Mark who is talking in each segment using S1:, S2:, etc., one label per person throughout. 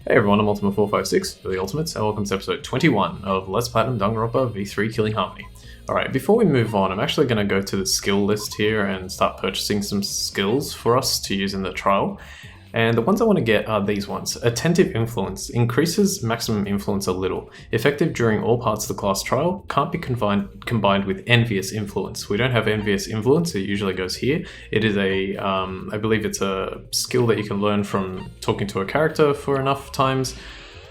S1: Hey everyone, I'm Ultima456 for the Ultimates, and welcome to episode 21 of Let's Platinum Danganronpa V3 Killing Harmony. Alright, before we move on, I'm actually going to go to the skill list here and start purchasing some skills for us to use in the trial. And the ones I want to get are these ones. Attentive Influence increases maximum influence a little. Effective during all parts of the class trial, can't be combined with Envious Influence. We don't have Envious Influence, it usually goes here. It is I believe it's a skill that you can learn from talking to a character for enough times,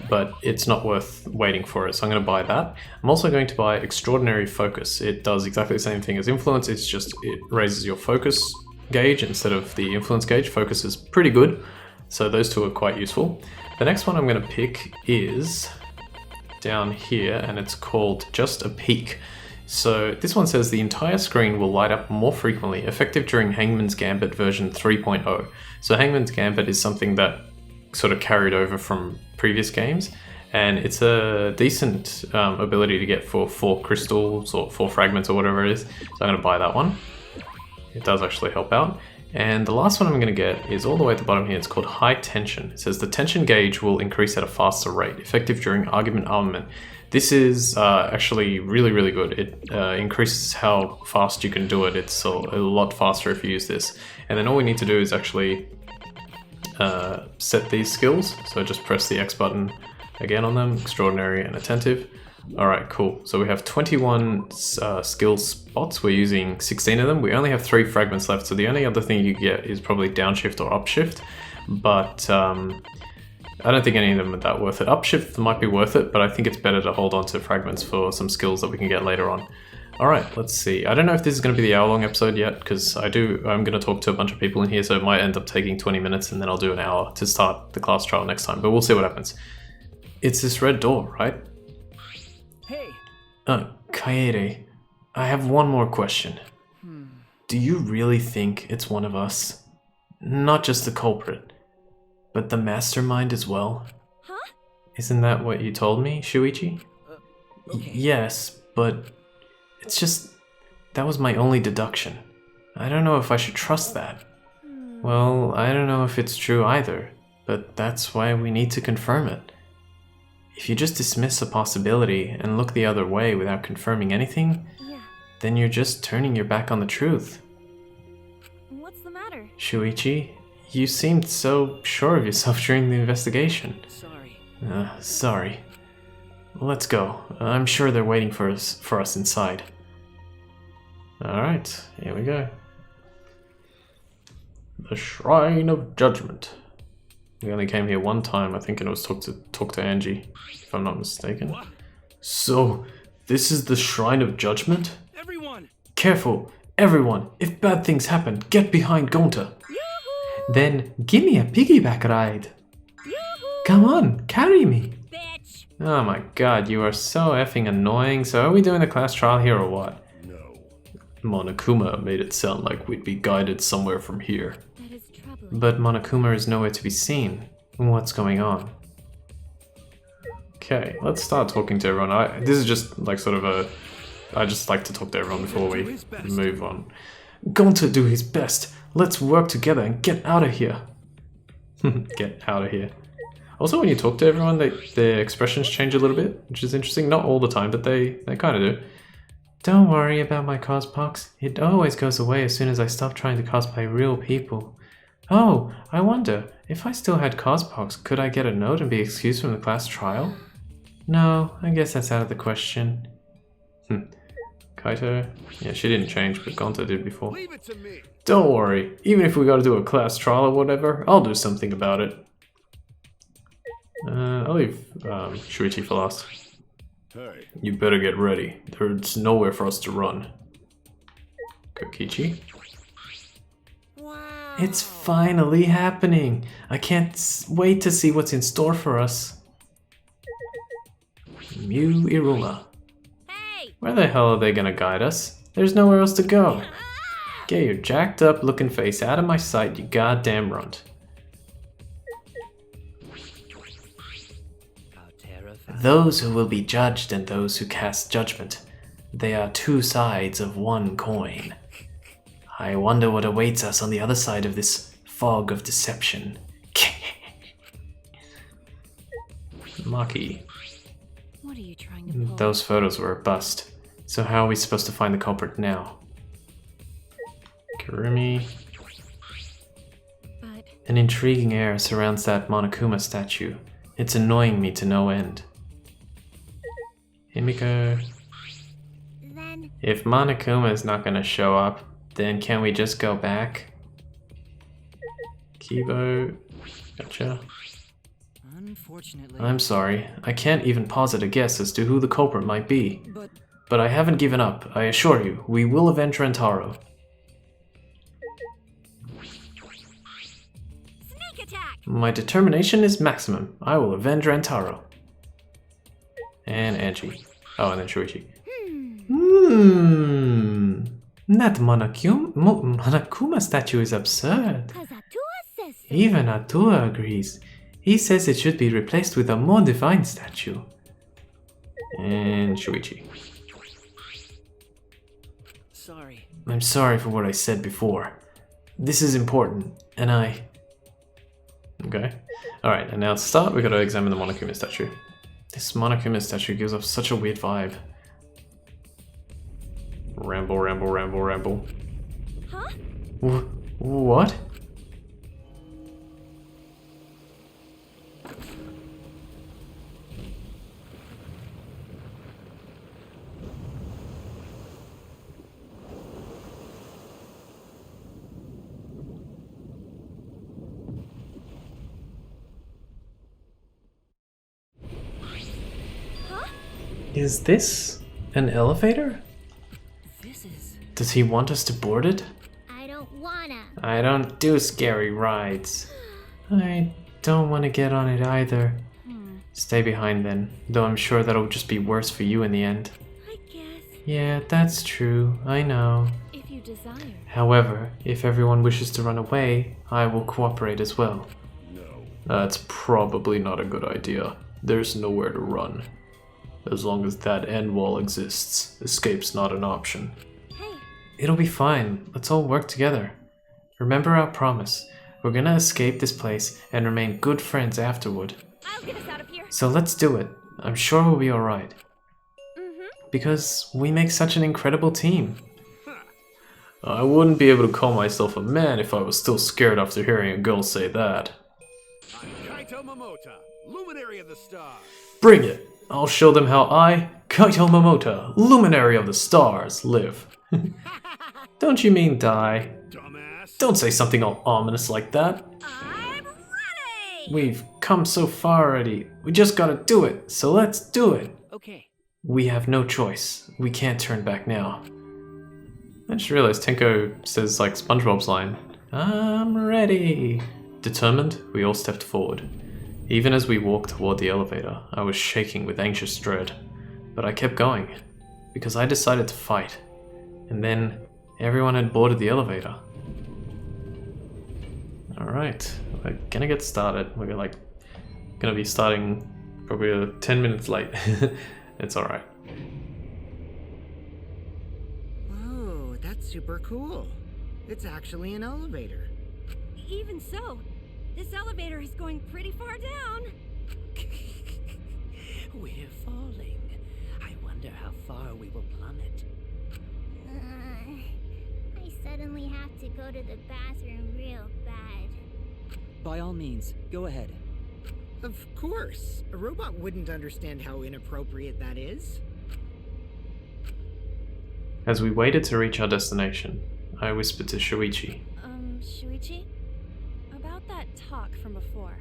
S1: but it's not worth waiting for it, so I'm going to buy that. I'm also going to buy Extraordinary Focus. It does exactly the same thing as Influence, it's just it raises your focus gauge instead of the influence gauge. Focus is pretty good, so those two are quite useful. The next one I'm going to pick is down here, and it's called Just a Peek. So this one says the entire screen will light up more frequently, effective during Hangman's Gambit version 3.0. So Hangman's Gambit is something that sort of carried over from previous games, and it's a decent ability to get for 4 crystals or 4 fragments or whatever it is, so I'm going to buy that one. It does actually help out. And the last one I'm going to get is all the way at the bottom here. It's called High Tension. It says the tension gauge will increase at a faster rate, effective during argument armament. This is actually really good. It increases how fast you can do it. It's a lot faster if you use this. And then all we need to do is actually set these skills. So just press the X button again on them, Extraordinary and Attentive. Alright, cool. So we have 21 skill spots. We're using 16 of them. We only have 3 fragments left, so the only other thing you get is probably downshift or upshift. But I don't think any of them are that worth it. Upshift might be worth it, but I think it's better to hold on to fragments for some skills that we can get later on. Alright, let's see. I don't know if this is going to be the hour-long episode yet, because I'm going to talk to a bunch of people in here, so it might end up taking 20 minutes, and then I'll do an hour to start the class trial next time, but we'll see what happens. It's this red door, right? Kaede, I have one more question. Do you really think it's one of us? Not just the culprit, but the mastermind as well?
S2: Huh?
S1: Isn't that what you told me, Shuichi?
S3: Okay.
S1: Yes, but it's just... that was my only deduction. I don't know if I should trust that. Well, I don't know if it's true either, but that's why we need to confirm it. If you just dismiss a possibility and look the other way without confirming anything, then you're just turning your back on the truth.
S2: What's the matter?
S1: Shuichi, you seemed so sure of yourself during the investigation.
S3: Sorry.
S1: Sorry. Let's go. I'm sure they're waiting for us inside. Alright, here we go. The Shrine of Judgment. We only came here one time, I think, and it was talk to Angie, if I'm not mistaken.
S3: What?
S1: So, this is the Shrine of Judgment?
S3: Everyone!
S1: Careful, everyone! If bad things happen, get behind Gonta.
S2: Yoo-hoo!
S1: Then, give me a piggyback ride.
S2: Yoo-hoo!
S1: Come on, carry me.
S2: Bitch!
S1: Oh my god, you are so effing annoying. So are we doing the class trial here or what?
S3: No.
S1: Monokuma made it sound like we'd be guided somewhere from here.
S2: That is troubling.
S1: But Monokuma is nowhere to be seen. What's going on? Okay, let's start talking to everyone. This is just like sort of a... I just like to talk to everyone before we move on. Gonta do his best. Let's work together and get out of here. Get out of here. Also, when you talk to everyone, their expressions change a little bit, which is interesting. Not all the time, but they kind of do. Don't worry about my cospox. It always goes away as soon as I stop trying to cosplay real people. Oh, I wonder, if I still had cospox, could I get a note and be excused from the class trial? No, I guess that's out of the question. Kaito? Yeah, she didn't change, but Gonta did before.
S3: Leave it to me.
S1: Don't worry, even if we gotta do a class trial or whatever, I'll do something about it. I'll leave Shuichi for last.
S3: Hey.
S1: You better get ready. There's nowhere for us to run. Kokichi?
S2: Wow.
S1: It's finally happening! I can't wait to see what's in store for us. Mu Iruma.
S2: Hey!
S1: Where the hell are they gonna guide us? There's nowhere else to go. Get your jacked up looking face out of my sight, you goddamn runt. Those who will be judged and those who cast judgment. They are 2 sides of one coin. I wonder what awaits us on the other side of this fog of deception. Maki.
S2: What are you trying to pull?
S1: Those photos were a bust. So how are we supposed to find the culprit now? Kurumi.
S2: But
S1: An intriguing air surrounds that Monokuma statue. It's annoying me to no end. Himiko.
S2: then
S1: If Monokuma is not gonna show up, then can we just go back? Kibo. Gotcha.
S4: Unfortunately.
S1: I'm sorry. I can't even posit a guess as to who the culprit might be.
S4: But
S1: But I haven't given up. I assure you, we will avenge Rantaro.
S2: sneak attack.
S1: My determination is maximum. I will avenge Rantaro. And Angie. Oh, and then Shuichi. That Monokuma statue is absurd.
S2: Cause Atua says so.
S1: Even Atua agrees. He says it should be replaced with a more divine statue. And Shuichi.
S4: sorry.
S1: I'm sorry for what I said before. This is important, and I... Okay. Alright, and now to start, we gotta examine the Monokuma statue. This Monokuma statue gives off such a weird vibe. Ramble, ramble, ramble, ramble.
S2: Huh?
S1: What?
S2: Huh?
S1: Is this an elevator?
S4: This is.
S1: Does he want us to board it?
S2: I don't wanna.
S1: I don't do scary rides. I don't want to get on it either. Stay behind then, though I'm sure that'll just be worse for you in the end.
S2: I guess
S1: Yeah, that's true, I know.
S2: if you desire.
S1: However, if everyone wishes to run away, I will cooperate as well.
S3: No.
S1: That's probably not a good idea. There's nowhere to run. As long as that end wall exists, escape's not an option.
S2: Hey,
S1: It'll be fine. Let's all work together. Remember our promise. We're gonna escape this place and remain good friends afterward.
S2: I'll get us out of here.
S1: So let's do it. I'm sure we'll be alright.
S2: Mm-hmm.
S1: Because we make such an incredible team. I wouldn't be able to call myself a man if I was still scared after hearing a girl say that.
S3: I'm Kaito Momota, luminary of the stars.
S1: Bring it! I'll show them how I, Kaito Momota, luminary of the stars, live. Don't you mean die?
S3: Dumbass.
S1: Don't say something all ominous like that.
S2: I'm ready.
S1: We've come so far already. We just gotta do it, so let's do it.
S4: Okay.
S1: We have no choice. We can't turn back now. I just realized Tenko says like SpongeBob's line, I'm ready. Determined, we all stepped forward. Even as we walked toward the elevator, I was shaking with anxious dread. But I kept going, because I decided to fight. And then, everyone had boarded the elevator. Alright, we're gonna get started. We're gonna be starting probably 10 minutes late. It's alright.
S5: Whoa, that's super cool. It's actually an elevator.
S2: Even so, this elevator is going pretty far down.
S4: We're falling. I wonder how far we will plummet.
S2: I suddenly have to go to the bathroom real bad.
S4: By all means, go ahead.
S5: Of course. A robot wouldn't understand how inappropriate that is.
S1: As we waited to reach our destination, I whispered to Shuichi.
S2: Shuichi? About that talk from before.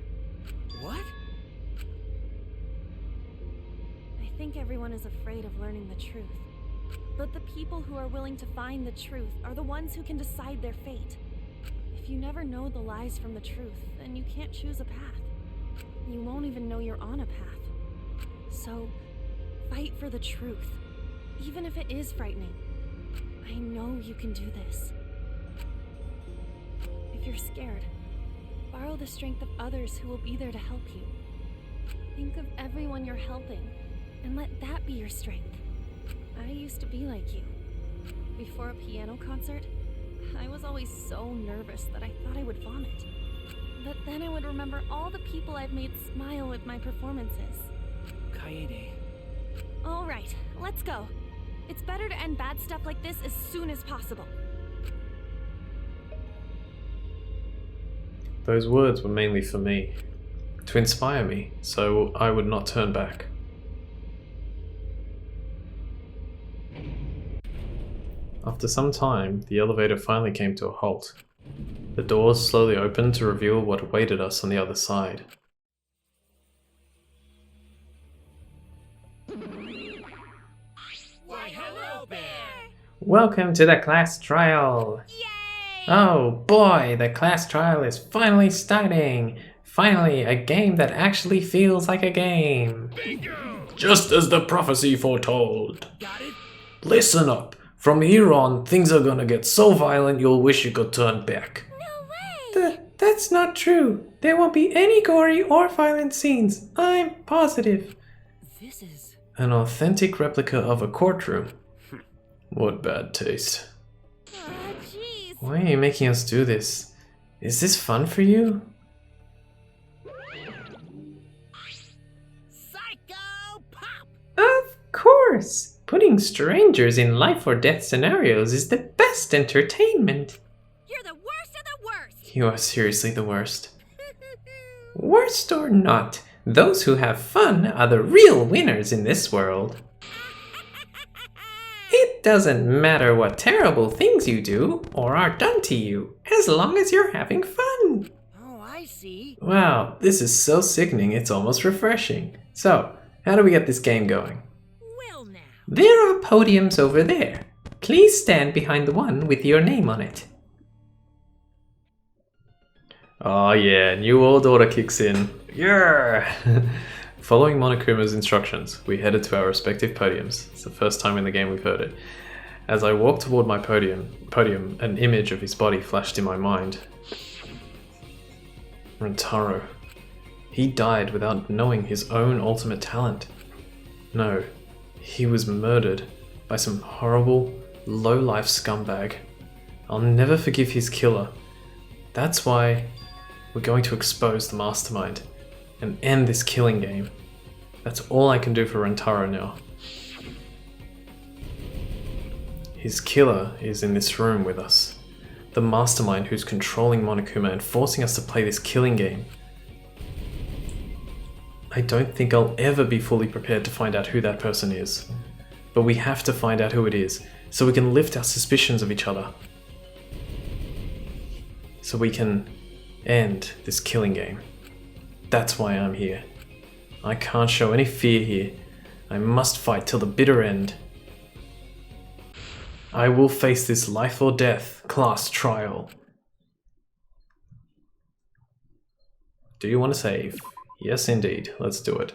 S5: What?
S2: I think everyone is afraid of learning the truth. But the people who are willing to find the truth are the ones who can decide their fate. If you never know the lies from the truth, then you can't choose a path. You won't even know you're on a path. So, fight for the truth, even if it is frightening. I know you can do this. If you're scared, borrow the strength of others who will be there to help you. Think of everyone you're helping, and let that be your strength. I used to be like you. Before a piano concert, I was always so nervous that I thought I would vomit. But then I would remember all the people I've made smile with my performances.
S4: Kaede.
S2: All right, let's go. It's better to end bad stuff like this as soon as possible.
S1: Those words were mainly for me, to inspire me, so I would not turn back. After some time, the elevator finally came to a halt. The doors slowly opened to reveal what awaited us on the other side.
S3: Why, hello there!
S1: Welcome to the class trial!
S2: Yay!
S1: Oh boy, the class trial is finally starting! Finally, a game that actually feels like a game!
S3: Bingo!
S1: Just as the prophecy foretold!
S4: Got it?
S1: Listen up! From here on, things are gonna get so violent you'll wish you could turn back.
S2: No way!
S1: That's not true. There won't be any gory or violent scenes. I'm positive.
S4: This is...
S1: An authentic replica of a courtroom. What bad taste.
S2: Ah, jeez.
S1: Why are you making us do this? Is this fun for you?
S3: Psycho Pop!
S1: Of course! Putting strangers in life or death scenarios is the best entertainment.
S2: You're the worst of the worst.
S1: You are seriously the worst. Worst or not, those who have fun are the real winners in this world. It doesn't matter what terrible things you do or are done to you, as long as you're having fun.
S4: Oh, I see.
S1: Wow, this is so sickening it's almost refreshing. So, how do we get this game going?
S4: Well now.
S1: There are podiums over there. Please stand behind the one with your name on it. Oh yeah, new world order kicks in. Yeah! Following Monokuma's instructions, we headed to our respective podiums. It's the first time in the game we've heard it. As I walked toward my podium, an image of his body flashed in my mind. Rantaro. He died without knowing his own ultimate talent. No, he was murdered by some horrible, low-life scumbag. I'll never forgive his killer. That's why we're going to expose the mastermind and end this killing game. That's all I can do for Rantaro now. His killer is in this room with us. The mastermind who's controlling Monokuma and forcing us to play this killing game. I don't think I'll ever be fully prepared to find out who that person is. But we have to find out who it is, so we can lift our suspicions of each other. So we can end this killing game. That's why I'm here. I can't show any fear here. I must fight till the bitter end. I will face this life or death class trial. Do you want to save? Yes, indeed. Let's do it.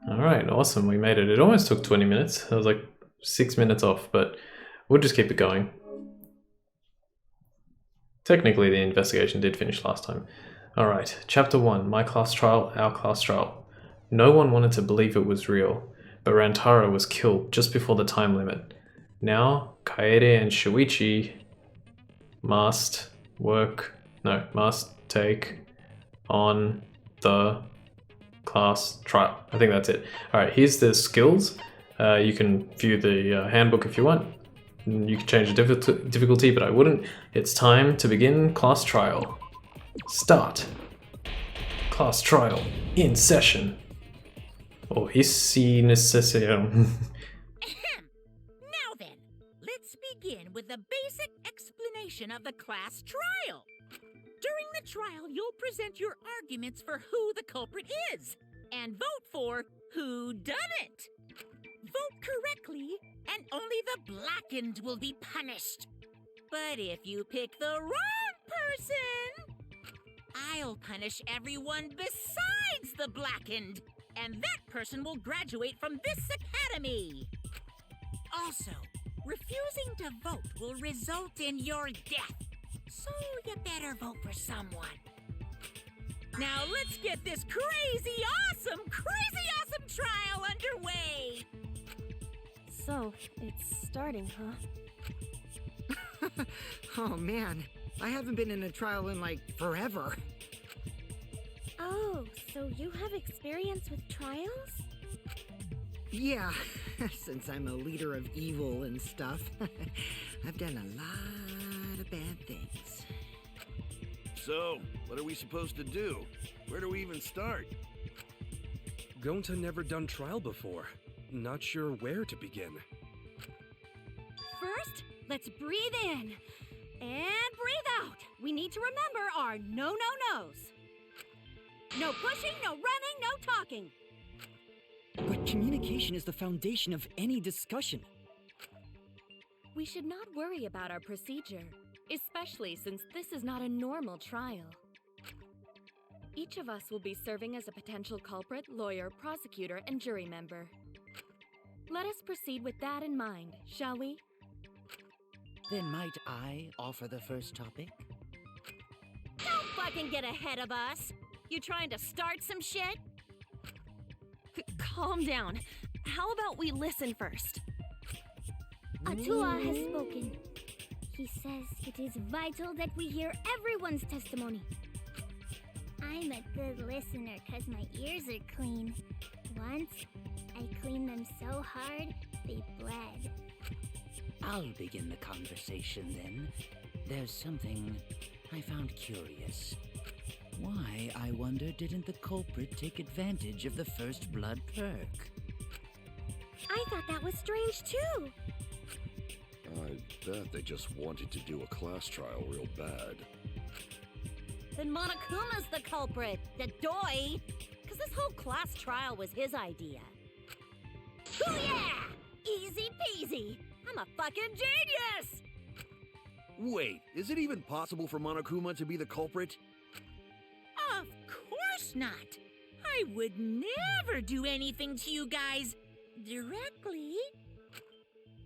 S1: Alright, awesome. We made it. It almost took 20 minutes. It was like 6 minutes off, but we'll just keep it going. Technically, the investigation did finish last time. Alright, Chapter 1. My class trial, our class trial. No one wanted to believe it was real, but Rantaro was killed just before the time limit. Now, Kaede and Shuichi must take on the class trial. I think that's it. Alright, here's the skills. You can view the handbook if you want. You can change the difficulty, but I wouldn't. It's time to begin class trial. Start. Class trial in session. Oh, hissi necessarium.
S6: Now then, let's begin with the basic explanation of the class trial. During the trial, you'll present your arguments for who the culprit is, and vote for who done it. Vote correctly, and only the blackened will be punished. But if you pick the wrong person, I'll punish everyone besides the blackened, and that person will graduate from this academy. Also, refusing to vote will result in your death, so you better vote for someone. Now let's get this crazy awesome trial underway!
S2: So, it's starting, huh?
S5: Oh man, I haven't been in a trial in like forever.
S2: Oh, so you have experience with trials?
S5: Yeah, since I'm a leader of evil and stuff, I've done a lot of bad things.
S3: So, what are we supposed to do? Where do we even start?
S7: Gonta never done trial before. Not sure where to begin.
S8: First, let's breathe in and breathe out. We need to remember our no-no-nos. No pushing, no running, no talking.
S9: But communication is the foundation of any discussion.
S2: We should not worry about our procedure, especially since this is not a normal trial. Each of us will be serving as a potential culprit, lawyer, prosecutor, and jury member. Let us proceed with that in mind, shall we?
S4: Then might I offer the first topic?
S8: Don't fucking get ahead of us. You trying to start some shit?
S2: Calm down. How about we listen first?
S10: Atua has spoken. He says it is vital that we hear everyone's testimony. I'm a good listener because my ears are clean. Once, I cleaned them so hard, they bled.
S4: I'll begin the conversation then. There's something I found curious. Why, I wonder, didn't the culprit take advantage of the first blood perk?
S10: I thought that was strange too.
S11: I bet they just wanted to do a class trial real bad.
S8: Then Monokuma's the culprit, the doy. Because this whole class trial was his idea. Ooh yeah! Easy peasy! I'm a fucking genius!
S3: Wait, is it even possible for Monokuma to be the culprit?
S6: Of course not. I would never do anything to you guys directly.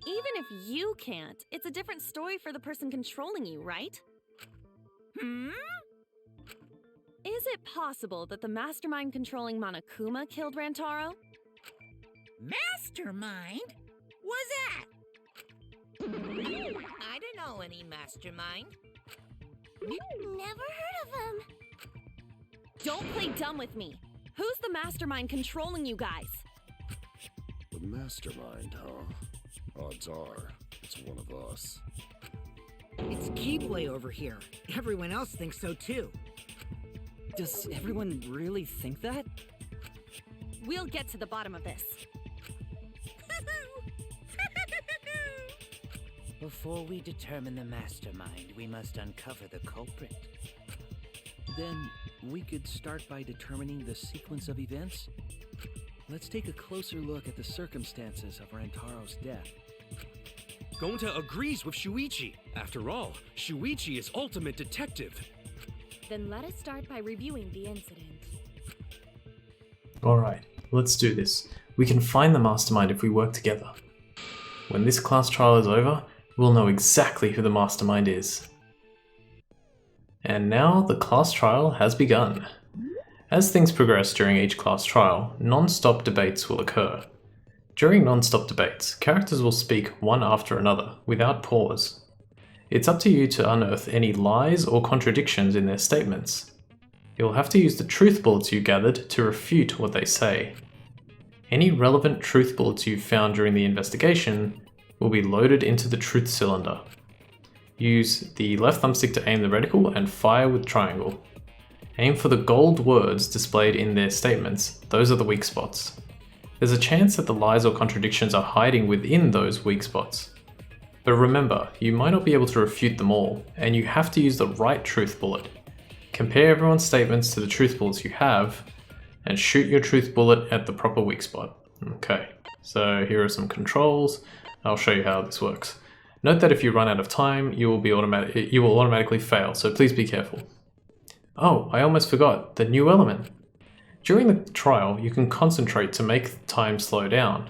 S2: Even if you can't, it's a different story for the person controlling you, right?
S6: Hmm?
S2: Is it possible that the mastermind controlling Monokuma killed Rantaro?
S6: Mastermind? Was that?
S8: I don't know any mastermind.
S10: Never heard of him.
S2: Don't play dumb with me. Who's the mastermind controlling you guys?
S11: The mastermind, huh? Odds are, it's one of us.
S5: It's Keyblade over here. Everyone else thinks so too.
S9: Does everyone really think that?
S2: We'll get to the bottom of this.
S4: Before we determine the mastermind, we must uncover the culprit.
S12: Then we could start by determining the sequence of events. Let's take a closer look at the circumstances of Rantaro's death.
S7: Gonta agrees with Shuichi. After all, Shuichi is ultimate detective.
S2: Then let us start by reviewing the incident.
S1: Alright, let's do this. We can find the mastermind if we work together. When this class trial is over, we'll know exactly who the mastermind is. And now the class trial has begun. As things progress during each class trial, non-stop debates will occur. During non-stop debates, characters will speak one after another, without pause. It's up to you to unearth any lies or contradictions in their statements. You'll have to use the truth bullets you gathered to refute what they say. Any relevant truth bullets you've found during the investigation will be loaded into the truth cylinder. Use the left thumbstick to aim the reticle and fire with triangle. Aim for the gold words displayed in their statements. Those are the weak spots. There's a chance that the lies or contradictions are hiding within those weak spots. But remember, you might not be able to refute them all, and you have to use the right truth bullet. Compare everyone's statements to the truth bullets you have, and shoot your truth bullet at the proper weak spot. Okay, so here are some controls. I'll show you how this works. Note that if you run out of time, you will automatically fail, so please be careful. Oh, I almost forgot, the new element. During the trial, you can concentrate to make time slow down.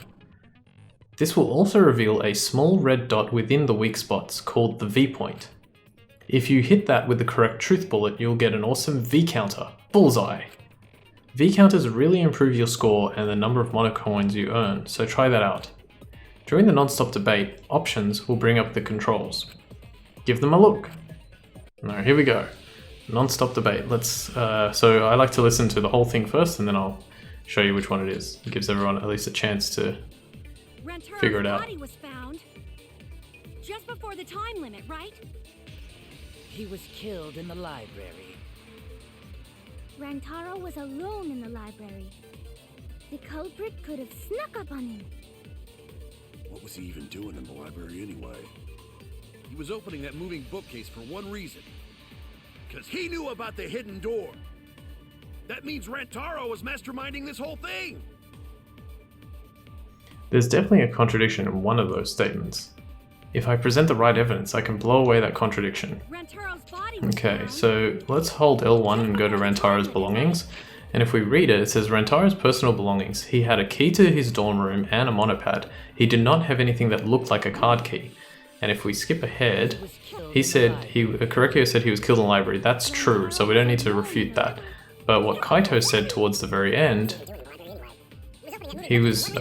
S1: This will also reveal a small red dot within the weak spots called the V point. If you hit that with the correct truth bullet, you'll get an awesome V counter. Bullseye! V counters really improve your score and the number of monocoins you earn, so try that out. During the non-stop debate, options will bring up the controls. Give them a look. Now here we go. Non-stop debate. So I like to listen to the whole thing first and then I'll show you which one it is. It gives everyone at least a chance to figure it out.
S8: Rantaro's body was found just before the time limit, right?
S4: He was killed in the library.
S10: Rantaro was alone in the library. The culprit could have snuck up on him.
S11: What was he even doing in the library anyway?
S3: He was opening that moving bookcase for one reason. Because he knew about the hidden door. That means Rantaro was masterminding this whole thing!
S1: There's definitely a contradiction in one of those statements. If I present the right evidence, I can blow away that contradiction.
S8: Rantaro's body was
S1: Okay,
S8: found.
S1: so let's hold L1 and go to Rantaro's belongings. And if we read it, it says Rantaro's personal belongings. He had a key to his dorm room and a monopad. He did not have anything that looked like a card key. And if we skip ahead, he said, Korekio said he was killed in the library. That's true, so we don't need to refute that. But what Kaito said towards the very end, he was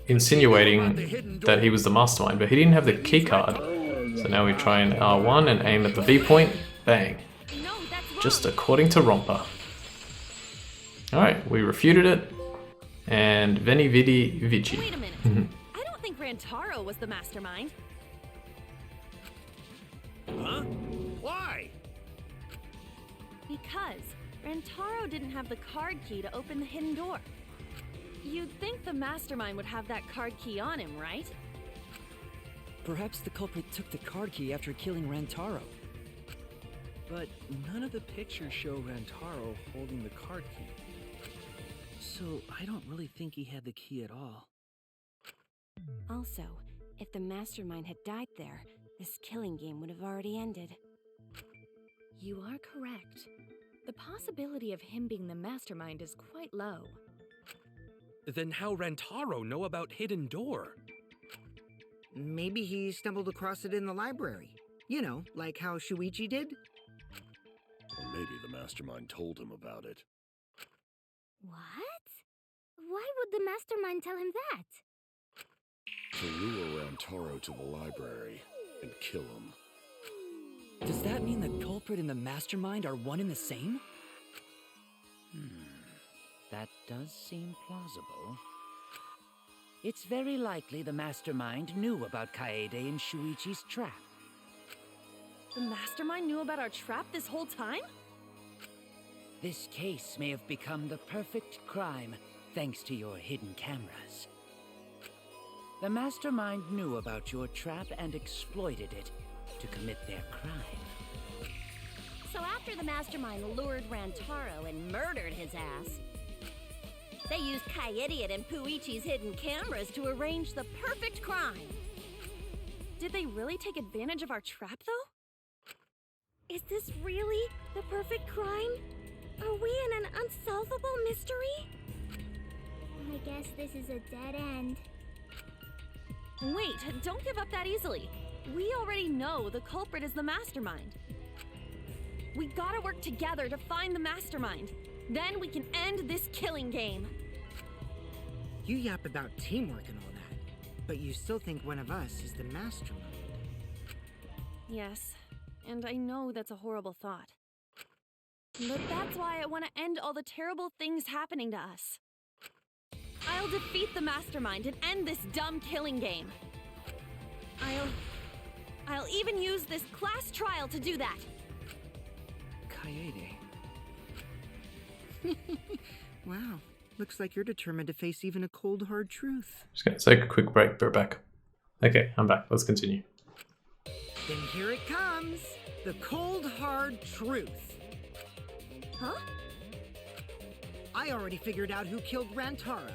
S1: insinuating that he was the mastermind, but he didn't have the key card. So now we try and R1 and aim at the V point. Bang. Just according to Rompa. Alright, we refuted it. And Veni Vidi Vici.
S2: Wait a minute. I don't think Rantaro was the mastermind.
S3: Huh? Why?
S2: Because Rantaro didn't have the card key to open the hidden door. You'd think the mastermind would have that card key on him, right?
S9: Perhaps the culprit took the card key after killing Rantaro.
S12: But none of the pictures show Rantaro holding the card key. So I don't really think he had the key at all.
S2: Also, if the mastermind had died there, this killing game would have already ended. You are correct. The possibility of him being the mastermind is quite low.
S7: Then how Rantaro know about Hidden Door?
S5: Maybe he stumbled across it in the library. You know, like how Shuichi did?
S11: Or maybe the mastermind told him about it.
S10: What? Why would the mastermind tell him that?
S11: To lure Rantaro to the library and kill him.
S9: Does that mean the culprit and the mastermind are one and the same?
S4: That does seem plausible. It's very likely the mastermind knew about Kaede and Shuichi's trap.
S2: The mastermind knew about our trap this whole time?
S4: This case may have become the perfect crime thanks to your hidden cameras. The mastermind knew about your trap and exploited it to commit their crime.
S8: So after the mastermind lured Rantaro and murdered his ass, they used Kaede and Puichi's hidden cameras to arrange the perfect crime.
S2: Did they really take advantage of our trap, though?
S10: Is this really the perfect crime? Are we in an unsolvable mystery? I guess this is a dead end.
S2: Wait, don't give up that easily. We already know the culprit is the mastermind. We gotta work together to find the mastermind. Then we can end this killing game.
S5: You yap about teamwork and all that, but you still think one of us is the mastermind.
S2: Yes, and I know that's a horrible thought. But that's why I want to end all the terrible things happening to us. I'll defeat the mastermind and end this dumb killing game. I'll even use this class trial to do that.
S12: Kaede.
S5: Wow, looks like you're determined to face even a cold, hard truth.
S1: Just gonna take a quick break, we're back. Okay, I'm back, let's continue.
S5: Then here it comes, the cold, hard truth.
S2: Huh?
S5: I already figured out who killed Rantaro.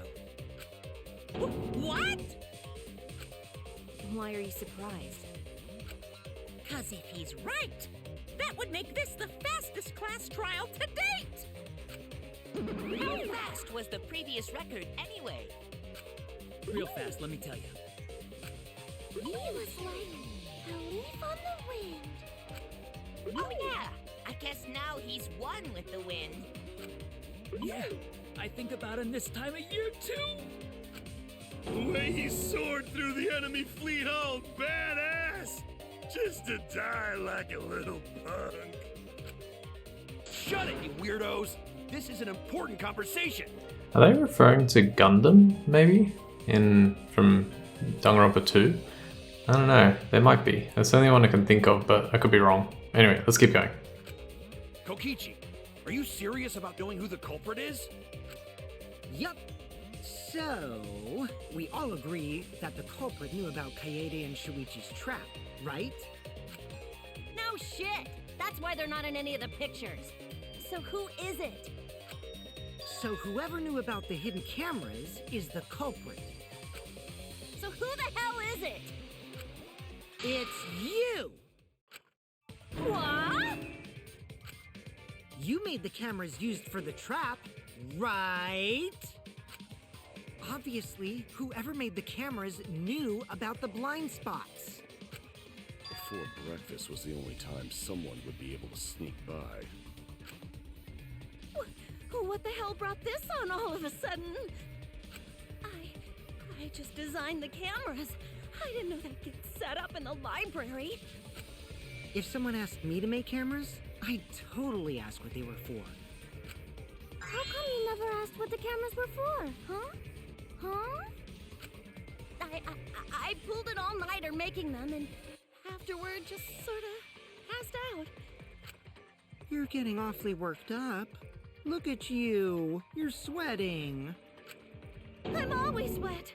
S6: What?
S2: Why are you surprised?
S6: 'Cause if he's right, that would make this the fastest class trial to date!
S8: How fast was the previous record anyway?
S9: Real fast, let me tell you.
S10: He was like a leaf on the wind.
S8: Oh yeah, I guess now he's one with the wind.
S9: Yeah, I think about him this time of year too.
S3: The way he soared through the enemy fleet, all badass! Just to die like a little punk. Shut it, you weirdos! This is an important conversation!
S1: Are they referring to Gundam, maybe? From Danganronpa 2? I don't know, there might be. That's the only one I can think of, but I could be wrong. Anyway, let's keep going.
S3: Kokichi, are you serious about knowing who the culprit is?
S5: Yup. So, we all agree that the culprit knew about Kaede and Shuichi's trap, right?
S8: No shit! That's why they're not in any of the pictures. So who is it?
S5: So whoever knew about the hidden cameras is the culprit.
S8: So who the hell is it?
S5: It's you!
S8: What?
S5: You made the cameras used for the trap, right? Obviously, whoever made the cameras knew about the blind spots.
S11: Before breakfast was the only time someone would be able to sneak by.
S8: What the hell brought this on all of a sudden? I just designed the cameras. I didn't know they'd get set up in the library.
S5: If someone asked me to make cameras, I'd totally ask what they were for.
S10: How come you never asked what the cameras were for, huh? Huh?
S8: I pulled an all-nighter making them and afterward just sorta passed out.
S5: You're getting awfully worked up. Look at you. You're sweating.
S8: I'm always wet.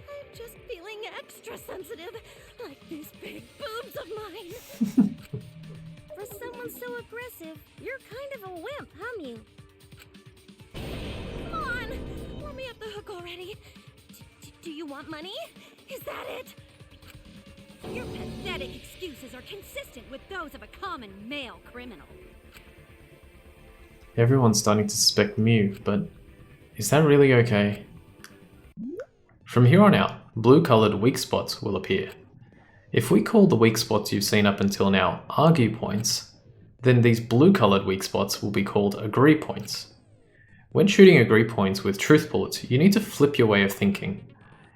S8: I'm just feeling extra sensitive, like these big boobs of mine.
S10: For someone so aggressive, you're kind of a wimp, huh, Mew?
S8: Come on, let me at the hook already. Do you want money? Is that it? Your pathetic excuses are consistent with those of a common male criminal.
S1: Everyone's starting to suspect Mew, but is that really okay? From here on out, blue-coloured weak spots will appear. If we call the weak spots you've seen up until now argue points, then these blue-coloured weak spots will be called agree points. When shooting agree points with truth bullets, you need to flip your way of thinking.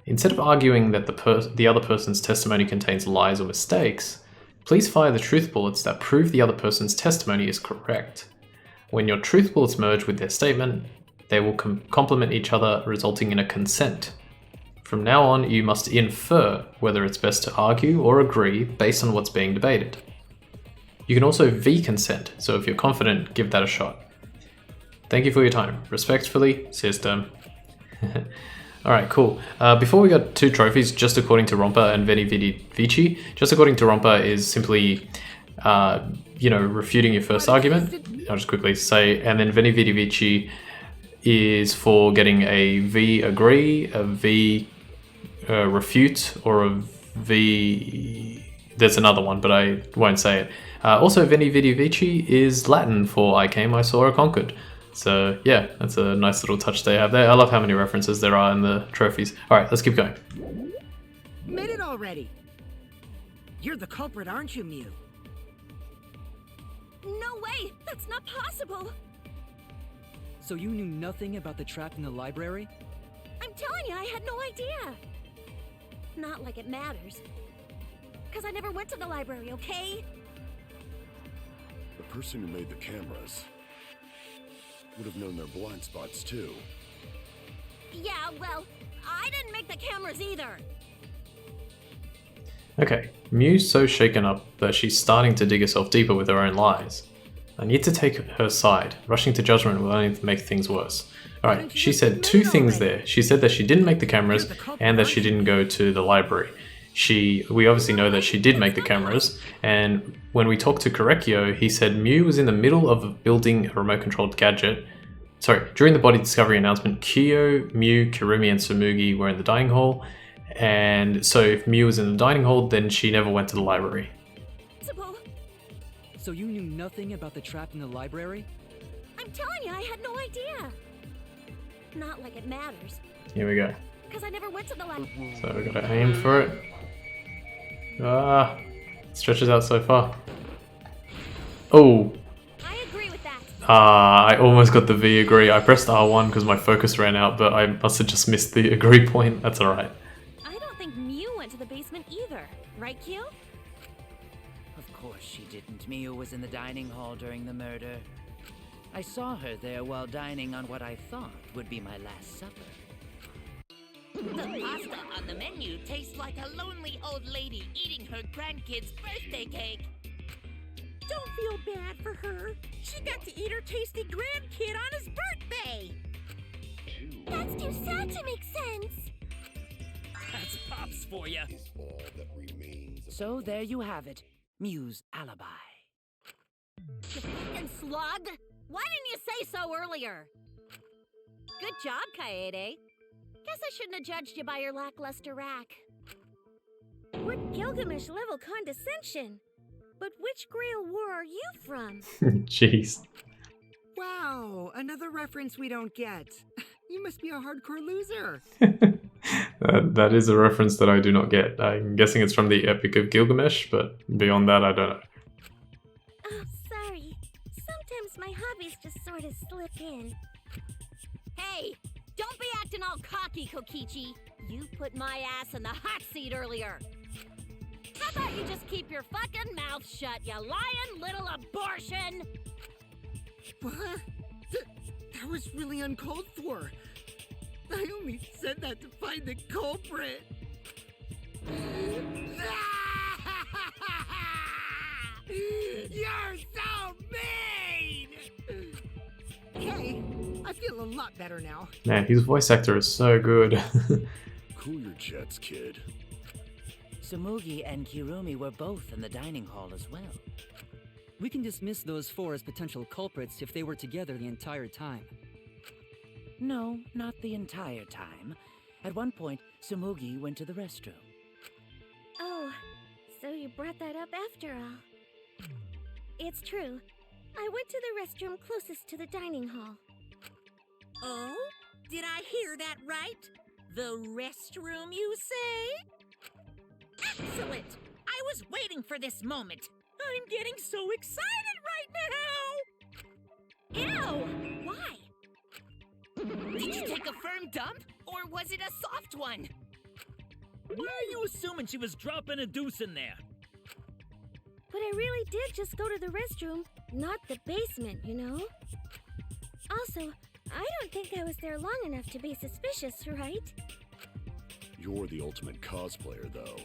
S1: Instead of arguing that the other person's testimony contains lies or mistakes, please fire the truth bullets that prove the other person's testimony is correct. When your truth bullets merge with their statement, they will complement each other, resulting in a consent. From now on, you must infer whether it's best to argue or agree based on what's being debated. You can also V-consent, so if you're confident, give that a shot. Thank you for your time. Respectfully, System. Alright, cool. Before we got 2 trophies, just according to Rompa and Veni Vidi Vici, just according to Rompa is simply, refuting your first argument. I'll just quickly say, and then Veni Vidi Vici is for getting a V agree, a V refute, or a V... There's another one, but I won't say it. Also, Veni Vidi Vici is Latin for I came, I saw, I conquered. So yeah, that's a nice little touch they have there. I love how many references there are in the trophies. Alright, let's keep going.
S5: Made it already. You're the culprit, aren't you, Mew?
S8: No way! That's not possible!
S9: So you knew nothing about the trap in the library?
S8: I'm telling you, I had no idea! Not like it matters. Because I never went to the library, okay?
S11: The person who made the cameras would have known their blind spots too.
S8: Yeah, well, I didn't make the cameras either!
S1: Okay, Mew's so shaken up that she's starting to dig herself deeper with her own lies. I need to take her side. Rushing to judgment will only make things worse. Alright, she said 2 things there. She said that she didn't make the cameras and that she didn't go to the library. We obviously know that she did make the cameras, and when we talked to Korekio, he said Mew was in the middle of building a remote-controlled gadget. Sorry, during the body discovery announcement, Kyo, Mew, Kirumi, and Tsumugi were in the dining hall, and so if Mew was in the dining hall, then she never went to the library.
S9: So you knew nothing about the trap in the library?
S8: I'm telling you, I had no idea! Not like it matters.
S1: Here we go.
S8: Because I never went to the library.
S1: So we gotta aim for it. Ah, it stretches out so far. Oh.
S8: I agree with that.
S1: I almost got the V agree. I pressed R1 because my focus ran out, but I must have just missed the agree point. That's alright.
S8: I don't think Mew went to the basement either. Right, Kyo?
S4: Of course she didn't. Mew was in the dining hall during the murder. I saw her there while dining on what I thought would be my last supper. The pasta on the menu tastes like a lonely old lady eating her grandkid's birthday cake.
S6: Don't feel bad for her. She got to eat her tasty grandkid on his birthday.
S10: That's too sad to make sense.
S13: That's Pops for you.
S4: So there you have it. Mew's alibi.
S8: You fucking slug! Why didn't you say so earlier? Good job, Kaede. Guess I shouldn't have judged you by your lackluster rack.
S10: We're Gilgamesh level condescension. But which Grail War are you from?
S1: Jeez.
S5: Wow, another reference we don't get. You must be a hardcore loser.
S1: That is a reference that I do not get. I'm guessing it's from the Epic of Gilgamesh, but beyond that, I don't know.
S10: Oh, sorry. Sometimes my hobbies just sort of slip in.
S8: Hey, don't be acting all cocky, Kokichi. You put my ass in the hot seat earlier. How about you just keep your fucking mouth shut, you lying little abortion?
S5: What? That was really uncalled for. I only said that to find the culprit. You're so mean! Okay, I feel a lot better now.
S1: Man, his voice actor is so good.
S11: Cool your jets, kid.
S4: Tsumugi and Kirumi were both in the dining hall as well.
S9: We can dismiss those four as potential culprits if they were together the entire time.
S4: No, not the entire time. At one point, Tsumugi went to the restroom.
S10: Oh, so you brought that up after all. It's true. I went to the restroom closest to the dining hall.
S6: Oh? Did I hear that right? The restroom, you say? Excellent! I was waiting for this moment. I'm getting so excited right now!
S8: Ew! Why?
S13: Did you take a firm dump, or was it a soft one? Why are you assuming she was dropping a deuce in there?
S10: But I really did just go to the restroom, not the basement, you know? Also, I don't think I was there long enough to be suspicious, right?
S11: You're the ultimate cosplayer, though.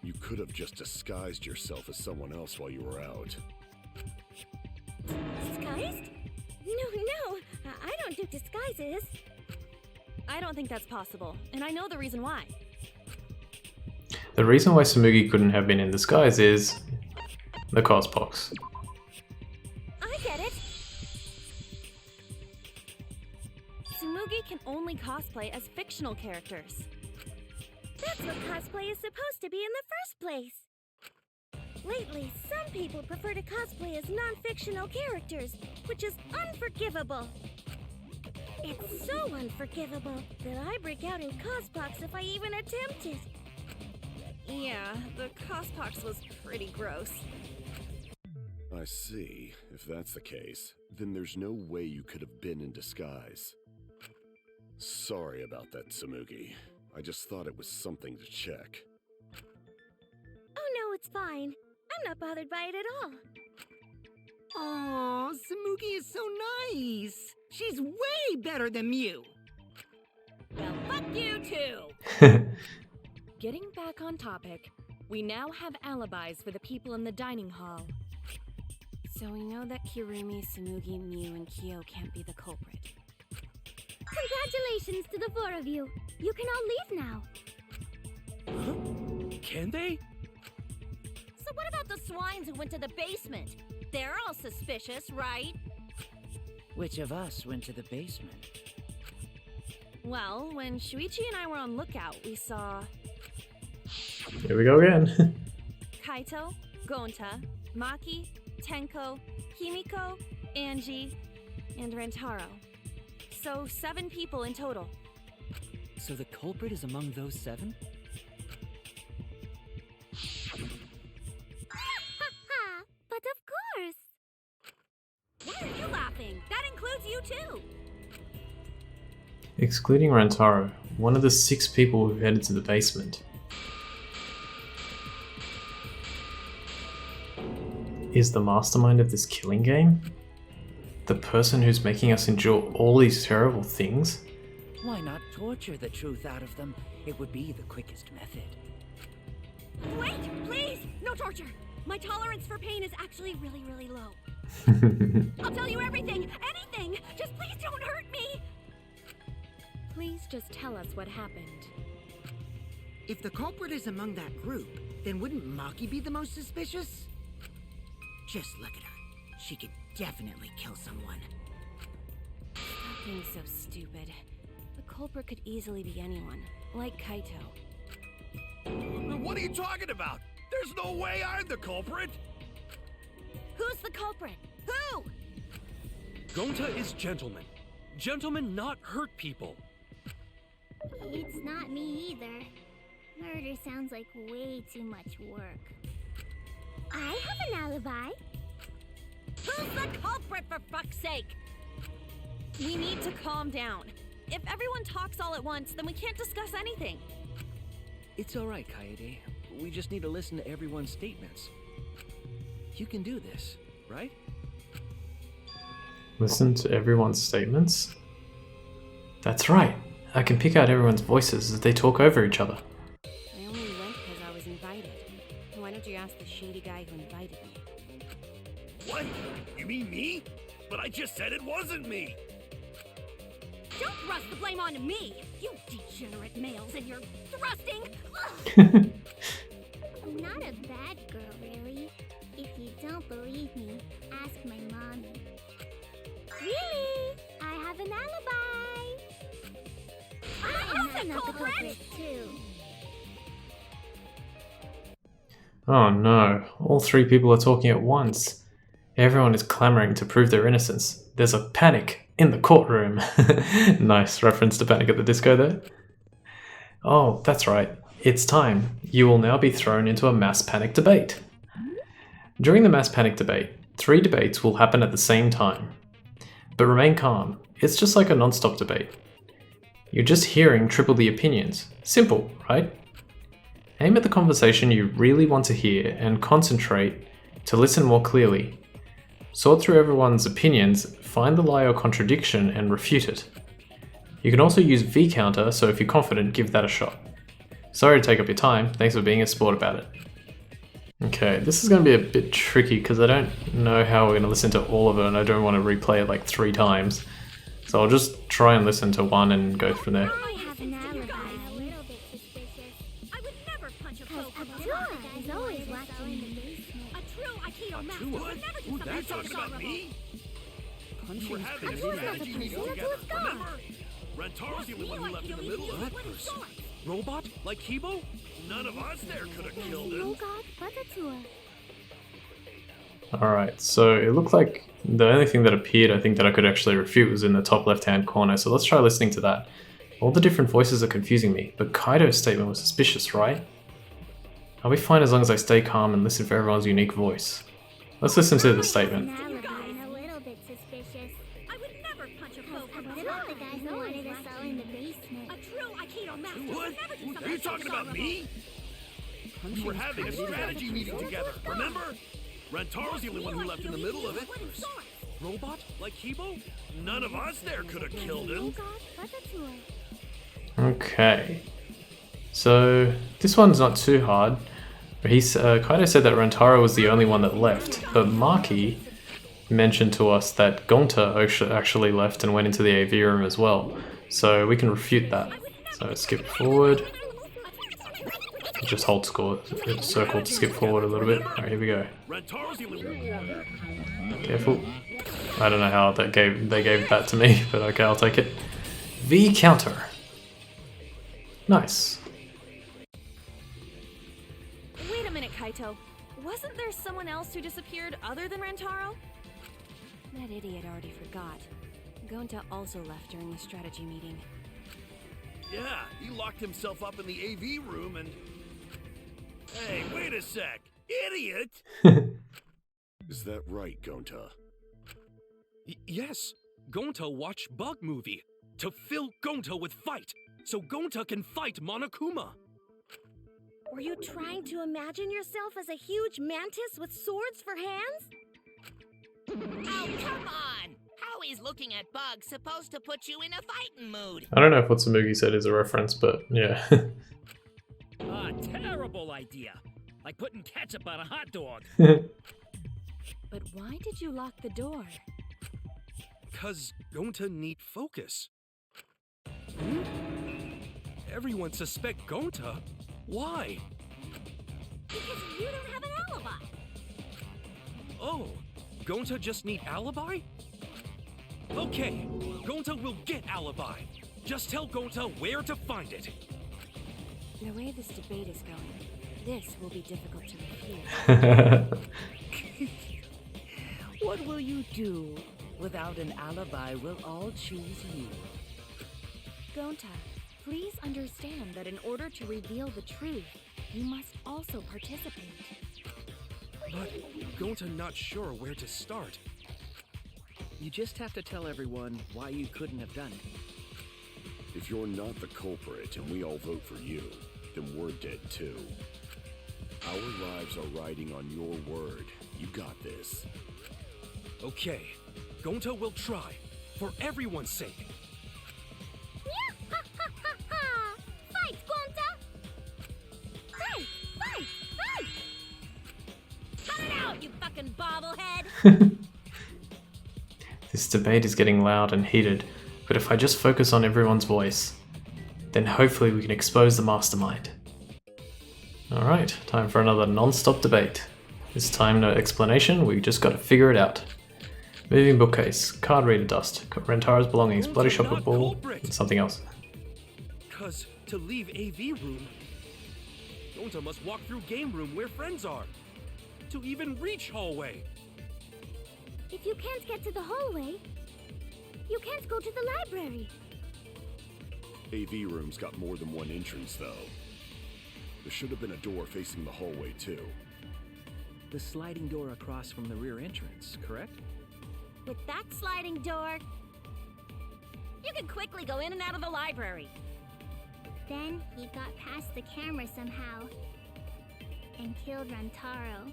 S11: You could have just disguised yourself as someone else while you were out.
S10: Disguised? No, I don't do disguises.
S2: I don't think that's possible, and I know the reason why.
S1: The reason why Tsumugi couldn't have been in disguise is the cospox.
S10: I get it.
S2: Tsumugi can only cosplay as fictional characters.
S10: That's what cosplay is supposed to be in the first place. Lately, some people prefer to cosplay as non-fictional characters, which is unforgivable. It's so unforgivable that I break out in cospox if I even attempt it.
S2: Yeah, the cospox was pretty gross.
S11: I see. If that's the case, then there's no way you could have been in disguise. Sorry about that, Tsumugi. I just thought it was something to check.
S10: Oh no, it's fine. I'm not bothered by it at all.
S5: Aw, Tsumugi is so nice. She's way better than Mew.
S8: Well, fuck you too!
S2: Getting back on topic, we now have alibis for the people in the dining hall. So we know that Kirumi, Tsumugi, Mew, and Kyo can't be the culprit.
S10: Congratulations to the four of you. You can all leave now.
S7: Huh? Can they?
S8: So what about the swines who went to the basement? They're all suspicious, right?
S4: Which of us went to the basement?
S2: Well, when Shuichi and I were on lookout, we saw
S1: Here we go again.
S2: Kaito, Gonta, Maki, Tenko, Himiko, Angie, and Rantaro. So 7 people in total.
S9: So the culprit is among those 7?
S10: Ha! But of course!
S8: Why are you laughing? That includes you too!
S1: Excluding Rantaro, one of the 6 people who headed to the basement is the mastermind of this killing game? The person who's making us endure all these terrible things?
S4: Why not torture the truth out of them? It would be the quickest method.
S2: Wait, please! No torture! My tolerance for pain is actually really, really low. I'll tell you everything! Anything! Just please don't hurt me! Please just tell us what happened.
S5: If the culprit is among that group, then wouldn't Maki be the most suspicious? Just look at her. She could definitely kill someone.
S2: Stop being so stupid. The culprit could easily be anyone, like Kaito.
S3: What are you talking about? There's no way I'm the culprit!
S2: Who's the culprit? Who?
S7: Gonta is gentleman. Gentlemen not hurt people.
S10: It's not me either. Murder sounds like way too much work. I have an alibi.
S2: Who's the culprit, for fuck's sake? We need to calm down. If everyone talks all at once, then we can't discuss anything.
S12: It's alright, Kaede. We just need to listen to everyone's statements. You can do this, right?
S1: Listen to everyone's statements? That's right. I can pick out everyone's voices as they talk over each other.
S2: I only went because I was invited. Why don't you ask the shady guy who invited me?
S3: What? You mean me? But I just said it wasn't me!
S2: Don't thrust the blame onto me! You degenerate males and your thrusting!
S10: I'm not a bad girl, really. If you don't believe me, ask my mommy. Really? I have an alibi! I'm not the culprit, too.
S1: Oh no, all three people are talking at once. Everyone is clamoring to prove their innocence. There's a panic in the courtroom. Nice reference to Panic at the Disco there. Oh, that's right. It's time. You will now be thrown into a mass panic debate. During the mass panic debate, 3 debates will happen at the same time. But remain calm. It's just like a non-stop debate. You're just hearing triple the opinions. Simple, right? Aim at the conversation you really want to hear and concentrate to listen more clearly. Sort through everyone's opinions, find the lie or contradiction, and refute it. You can also use V-counter, so if you're confident, give that a shot. Sorry to take up your time, thanks for being a sport about it. Okay, this is going to be a bit tricky because I don't know how we're going to listen to all of it and I don't want to replay it like 3 times. So I'll just try and listen to one and go from there.
S10: I have an alibi. A little bit suspicious.
S2: I would never punch a foe from
S10: Abdullah
S2: behind.
S10: is always watching in the basement.
S2: A true Aikido master would never do
S3: You're
S2: something so
S3: talking about
S2: dishonorable.
S3: me? We were having a
S10: Abdullah's not the
S3: strategy meeting
S10: person,
S3: together,
S10: that's what's gone.
S3: remember? Rantaro's the only one who left in the middle of it.
S7: Robot? Like Kibo?
S3: None of us there could have killed
S10: Oh
S3: him.
S10: God, Buttertour.
S1: Alright, so it looked like the only thing that appeared I think that I could actually refute was in the top left hand corner, so let's try listening to that. All the different voices are confusing me, but Kaido's statement was suspicious, right? I'll be fine as long as I stay calm and listen for everyone's unique voice. Let's listen to the statement.
S10: An alibi and a little bit suspicious.
S2: I would never punch a foe from
S10: Abdullah, the
S2: behind.
S10: guy who wanted us all in the basement.
S2: A true Aikido master
S3: What?
S2: would never do something
S3: Are you
S2: so
S3: talking about
S2: dishonorable.
S3: me? We were having a strategy meeting together, remember? Rantaro's the only one who left in the middle of it.
S7: Robot? Like Kibo?
S3: None of us there could have killed
S10: Oh
S3: him.
S10: God, Buttertour.
S1: Okay. So this one's not too hard. Kaido said that Rantaro was the only one that left, but Maki mentioned to us that Gonta actually left and went into the AV room as well. So we can refute that. So skip forward. Just hold circle to skip forward a little bit. Alright, here we go.
S3: Rantaro's the only one.
S1: Careful. I don't know how they gave that to me, but okay, I'll take it. V counter. Nice.
S2: Wait a minute, Kaito. Wasn't there someone else who disappeared other than Rantaro? That idiot already forgot. Gonta also left during the strategy meeting.
S3: Yeah, he locked himself up in the AV room and... Hey, wait a sec. Idiot!
S11: Is that right, Gonta?
S7: Yes. Gonta watched Bug Movie to fill Gonta with fight, so Gonta can fight Monokuma.
S2: Were you trying to imagine yourself as a huge mantis with swords for hands?
S6: Oh, come on! always looking at bugs supposed to put you in a fighting mood?
S1: I don't know if what Samugi said is a reference, but yeah.
S13: A terrible idea. Like putting ketchup on a hot dog.
S2: But why did you lock the door?
S7: 'Cause Gonta need focus. Hmm? Everyone suspect Gonta? Why?
S8: Because you don't have an alibi.
S7: Oh, Gonta just need alibi? Okay, Gonta will get alibi. Just tell Gonta where to find it.
S2: The way this debate is going, this will be difficult to refute.
S4: What will you do? Without an alibi, we'll all choose you.
S2: Gonta, please understand that in order to reveal the truth, you must also participate.
S7: But Gonta not sure where to start.
S12: You just have to tell everyone why you couldn't have done it.
S11: If you're not the culprit and we all vote for you, then we're dead too. Our lives are riding on your word. You got this.
S7: Okay, Gonta will try. For everyone's sake.
S10: Fight, Gonta! Fight! Fight! Fight!
S8: Cut it out, you fucking bobblehead!
S1: This debate is getting loud and heated, but if I just focus on everyone's voice, then hopefully we can expose the mastermind. Alright, time for another non-stop debate. This time no explanation, we just gotta figure it out. Moving bookcase, card reader dust, Rantaro's belongings, bloody shopper ball, and something else.
S7: 'Cause to leave AV room, Gonta must walk through game room where friends are. To even reach hallway.
S10: If you can't get to the hallway, you can't go to the library.
S11: AV room's got more than one entrance though. There should have been a door facing the hallway too.
S12: The sliding door across from the rear entrance, correct?
S8: With that sliding door, you can quickly go in and out of the library.
S10: Then he got past the camera somehow and killed Rantaro.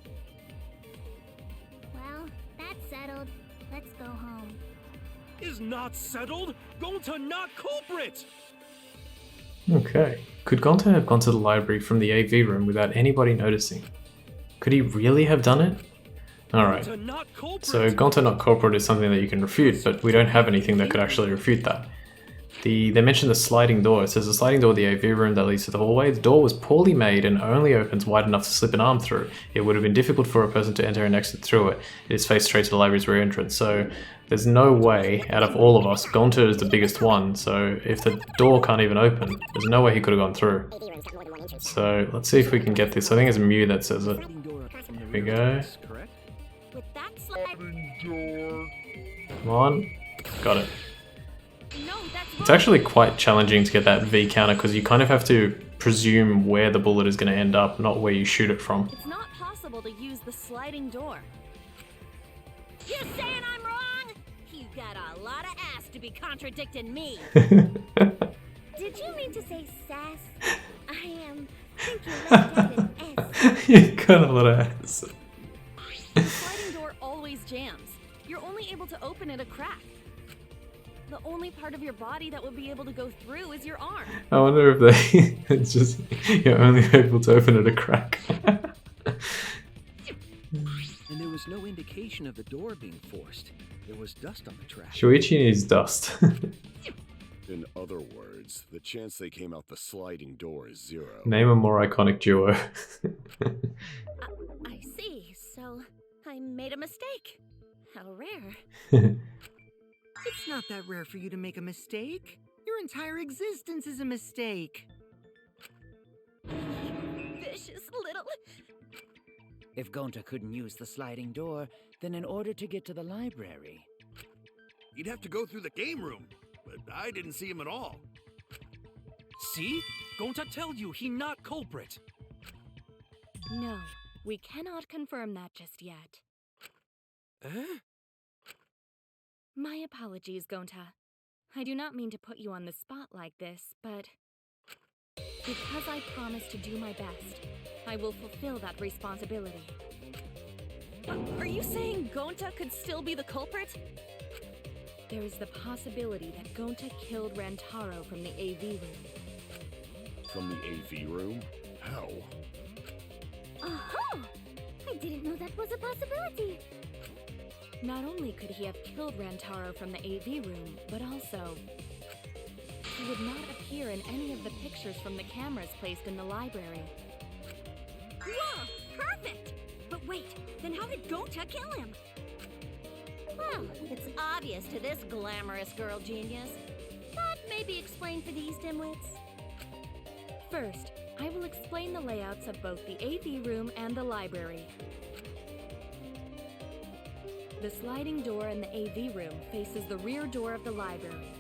S10: Well, that's settled. Let's go home.
S7: Is not settled? Gonta not culprit!
S1: Okay. Could Gonta have gone to the library from the AV room without anybody noticing? Could he really have done it? Alright. So Gonta not culprit is something that you can refute, but we don't have anything that could actually refute that. They mentioned the sliding door. It says the sliding door of the AV room that leads to the hallway. The door was poorly made and only opens wide enough to slip an arm through. It would have been difficult for a person to enter and exit through it. It is faced straight to the library's rear entrance. So there's no way, out of all of us, Gonta is the biggest one. So if the door can't even open, there's no way he could have gone through. So let's see if we can get this. I think it's Mew that says it. Here we go.
S8: With that sliding door.
S1: Come on. Got it.
S2: No, that's
S1: It's actually quite challenging to get that V counter because you kind of have to presume where the bullet is going to end up, not where you shoot it from.
S2: It's not possible to use the sliding door.
S8: You saying I'm wrong? You got a lot of ass to be contradicting me.
S10: Did you mean to say sass? I am thinking left as an S.
S1: You got a lot of ass.
S2: The sliding door always jams. You're only able to open it a crack. The only part of your body that will be able to go through is your arm.
S1: I wonder if they... it's just... you're only able to open it a crack.
S12: And there was no indication of the door being forced. There was dust on the track.
S1: Shuichi needs dust.
S11: In other words, the chance they came out the sliding door is 0.
S1: Name a more iconic duo.
S8: I see. So I made a mistake. How rare.
S5: It's not that rare for you to make a mistake. Your entire existence is a mistake.
S8: Vicious little...
S4: If Gonta couldn't use the sliding door, then in order to get to the library...
S3: You'd have to go through the game room, but I didn't see him at all.
S7: See? Gonta tell you he not culprit.
S2: No, we cannot confirm that just yet.
S7: Eh?
S2: My apologies, Gonta. I do not mean to put you on the spot like this, but because I promised to do my best, I will fulfill that responsibility. Are you saying Gonta could still be the culprit? There is the possibility that Gonta killed Rantaro from the AV room.
S11: From the AV room? How?
S10: Oh! I didn't know that was a possibility.
S2: Not only could he have killed Rantaro from the AV room, but also he would not appear in any of the pictures from the cameras placed in the library.
S8: Whoa! Perfect! But wait, then how did Gonta kill him? Well, it's obvious to this glamorous girl genius. But maybe explain for these dimwits.
S2: First, I will explain the layouts of both the AV room and the library. The sliding door in the AV room faces the rear door of the library.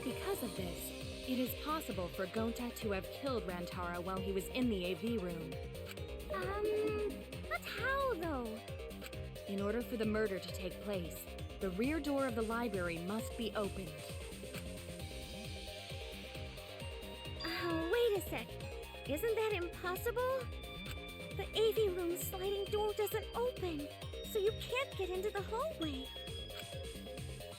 S2: Because of this, it is possible for Gonta to have killed Rantaro while he was in the AV room.
S10: But how though?
S2: In order for the murder to take place, the rear door of the library must be opened.
S10: Wait a sec. Isn't that impossible? The AV room's sliding door doesn't open, so you can't get into the hallway.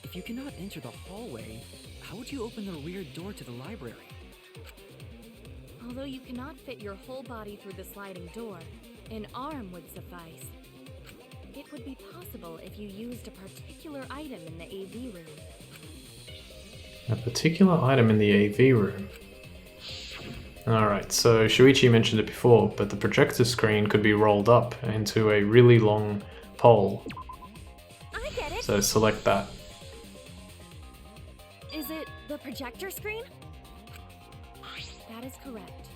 S9: If you cannot enter the hallway, how would you open the rear door to the library?
S2: Although you cannot fit your whole body through the sliding door, an arm would suffice. It would be possible if you used a particular item in the AV room.
S1: A particular item in the AV room. Alright, so Shuichi mentioned it before, but the projector screen could be rolled up into a really long pole.
S2: I get it!
S1: So select that.
S2: Is it the projector screen? That is correct.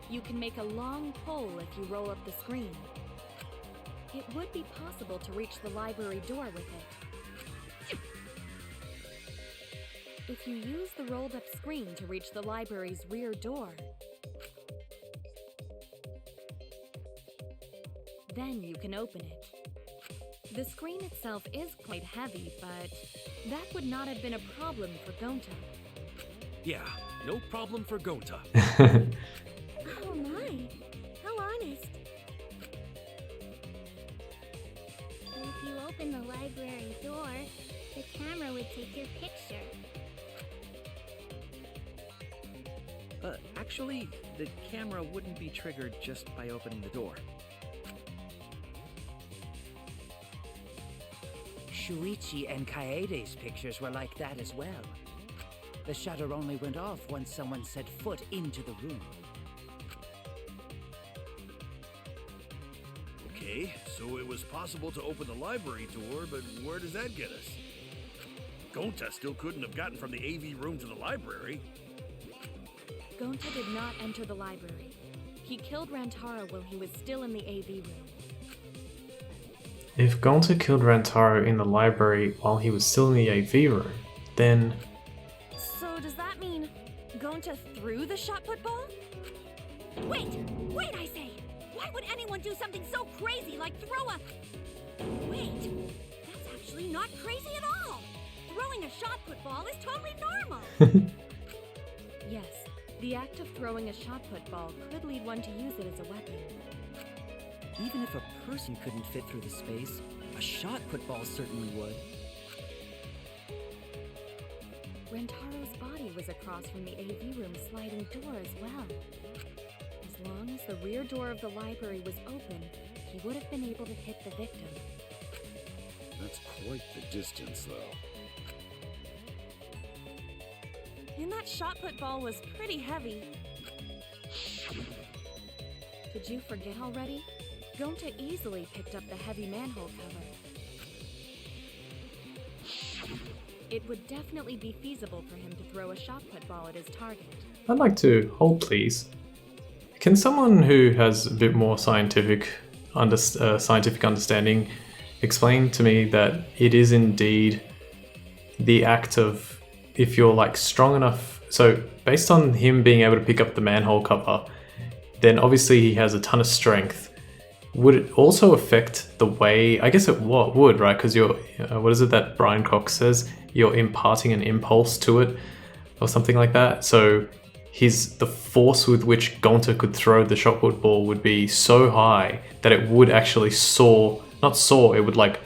S2: You can make a long pole if you roll up the screen. It would be possible to reach the library door with it. If you use the rolled up screen to reach the library's rear door, then you can open it. The screen itself is quite heavy, but that would not have been a problem for Gonta.
S7: Yeah, no problem for Gonta.
S10: Oh my, how honest. If you open the library door, the camera would take your picture.
S12: Actually, the camera wouldn't be triggered just by opening the door.
S4: Shuichi and Kaede's pictures were like that as well. The shutter only went off once someone set foot into the room.
S3: Okay, so it was possible to open the library door, but where does that get us? Gonta still couldn't have gotten from the AV room to the library.
S2: Gonta did not enter the library. He killed Rantaro while he was still in the AV room.
S1: If Gonta killed Rantaro in the library while he was still in the AV room, then...
S2: So does that mean Gonta threw the shot put ball?
S8: Wait, I say! Why would anyone do something so crazy like throw a... Wait, that's actually not crazy at all! Throwing a shot put ball is totally normal!
S2: Yes, the act of throwing a shot put ball could lead one to use it as a weapon.
S9: Even if a person couldn't fit through the space, a shot put ball certainly would.
S2: Rantaro's body was across from the AV room sliding door as well. As long as the rear door of the library was open, he would have been able to hit the victim.
S11: That's quite the distance, though.
S2: And that shot put ball was pretty heavy. Did you forget already? Gonta easily picked up the heavy manhole cover. It would definitely be feasible for him to throw a shot put ball at his target.
S1: I'd like to hold, please. Can someone who has a bit more scientific understanding explain to me that it is indeed the act of, if you're like strong enough, so based on him being able to pick up the manhole cover, then obviously he has a ton of strength. Would it also affect the way, I guess it would, right? Because you're, what is it that Brian Cox says? You're imparting an impulse to it or something like that. So the force with which Gonta could throw the shot put ball would be so high that it would actually it would like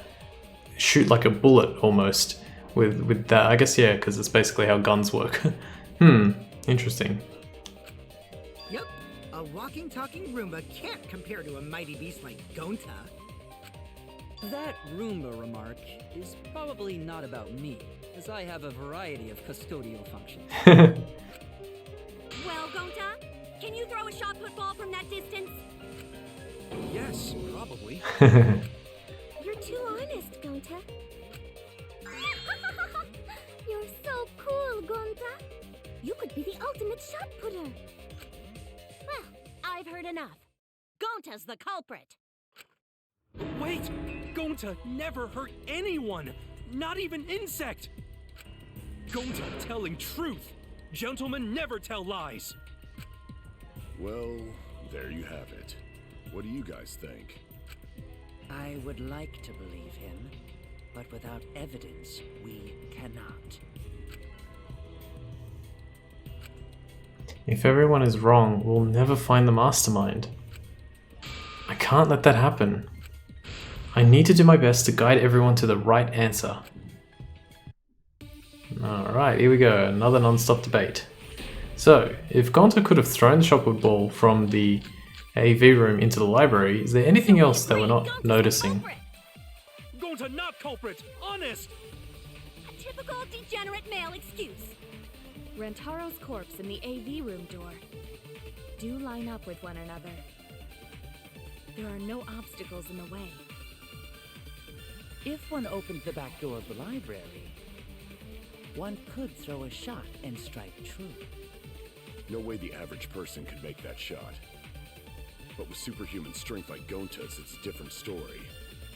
S1: shoot like a bullet almost with that. I guess, yeah, because it's basically how guns work. Interesting.
S5: Yep, a walking, talking Roomba can't compare to a mighty beast like Gonta.
S9: That Roomba remark is probably not about me, as I have a variety of custodial functions.
S8: Well, Gonta, can you throw a shot put ball from that distance?
S7: Yes, probably.
S10: You're too honest, Gonta. You're so cool, Gonta. You could be the ultimate shot putter.
S8: Well, I've heard enough. Gonta's the culprit.
S7: Wait! Gonta never hurt anyone! Not even insect! Gonta telling truth! Gentlemen never tell lies!
S11: Well, there you have it. What do you guys think?
S4: I would like to believe him, but without evidence, we cannot.
S1: If everyone is wrong, we'll never find the mastermind. I can't let that happen. I need to do my best to guide everyone to the right answer. Alright, here we go, another non-stop debate. So, if Gonta could have thrown the shotput ball from the AV room into the library, is there anything else that we're not noticing?
S7: Gonta not culprit! Honest!
S8: A typical degenerate male excuse.
S2: Rantaro's corpse and the AV room door do line up with one another. There are no obstacles in the way.
S4: If one opened the back door of the library, one could throw a shot and strike true.
S11: No way the average person could make that shot. But with superhuman strength like Gonta's, it's a different story.